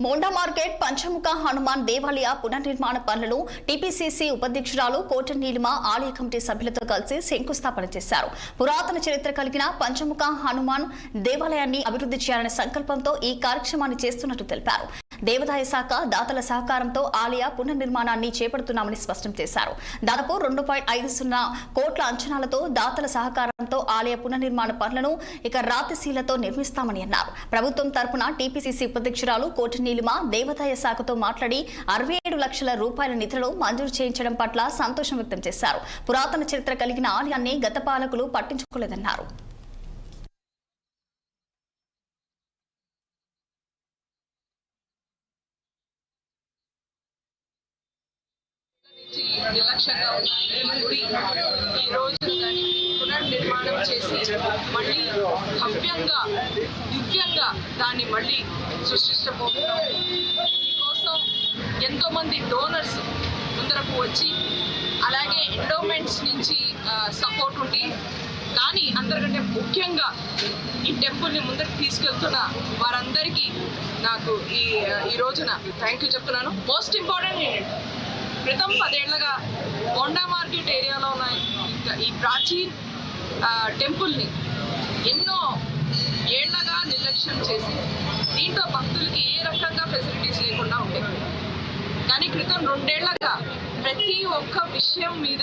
Monda market పంచముఖ హనుమాన్ దేవాలయ పునర్నిర్మాణ పనులను టీపీసీసీ ఉపాధ్యక్షురాలు కోట నీలిమ ఆలయ కమిటీ సభ్యులతో కలిసి శంకుస్థాపన చేశారు. పురాతన చరిత్ర కలిగిన పంచముఖ హనుమాన్ దేవాలయాన్ని అభివృద్ధి చేయాలనే సంకల్పంతో ఈ కార్యక్రమాన్ని చేస్తున్నట్టు తెలిపారు. దేవాదాయ శాఖ దాతల సహకారంతో ఆలయ పునర్నిర్మాణాన్ని చేపడుతున్నామని స్పష్టం చేశారు. దాదాపు 2.50 కోట్ల అంచనాలతో దాతల సహకారంతో ఆలయ పునర్నిర్మాణ పనులను రాతిశీలతో నిర్మిస్తామని అన్నారు. ప్రభుత్వం తరపున టీపీసీసీ ఉపాధ్యక్షురాలు కోట నీలిమ దేవాదాయ శాఖతో మాట్లాడి 67 లక్షల రూపాయల నిధులు మంజూరు చేయించడం పట్ల సంతోషం వ్యక్తం చేశారు. పురాతన చరిత్ర కలిగిన ఆలయాన్ని గత పాలకులు పట్టించుకోలేదన్నారు. నిర్లక్ష్యంగా ఉన్న ఈ గుడి ఈ రోజు దాన్ని పునర్నిర్మాణం చేసి మళ్ళీ భవ్యంగా దివ్యంగా దాన్ని మళ్ళీ సృష్టించబోతున్నాం. దీనికోసం ఎంతోమంది డోనర్స్ ముందరకు వచ్చి అలాగే ఎండోమెంట్స్ నుంచి సపోర్ట్ ఉండి కానీ అందరికంటే ముఖ్యంగా ఈ టెంపుల్ని ముందరికి తీసుకెళ్తున్న వారందరికీ నాకు ఈ రోజున థ్యాంక్ యూ చెప్తున్నాను. మోస్ట్ ఇంపార్టెంట్ ఏంటంటే క్రితం 10 ఏళ్లుగా మోండా మార్కెట్ ఏరియాలో ఉన్న ఈ ప్రాచీన టెంపుల్ని ఎన్నో ఏళ్లగా నిర్లక్ష్యం చేసి దీంట్లో భక్తులకి ఏ రకంగా ఫెసిలిటీస్ లేకుండా ఉండేవి. కానీ క్రితం 2 ఏళ్లుగా ప్రతి ఒక్క విషయం మీద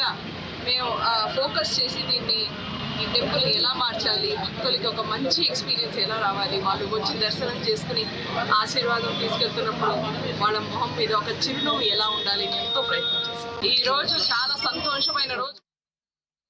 మేము ఫోకస్ చేసి ఈ టెంపుల్ ఎలా మార్చాలి, భక్తులకి ఒక మంచి ఎక్స్పీరియన్స్ ఎలా రావాలి, వాళ్ళు వచ్చి దర్శనం చేసుకుని ఆశీర్వాదం తీసుకెళ్తున్నప్పుడు వాళ్ళ మొహం మీద ఒక చిరునవ్వు ఎలా ఉండాలి ఎంతో ప్రయత్నం చేశాం. ఈ రోజు చాలా సంతోషమైన రోజు.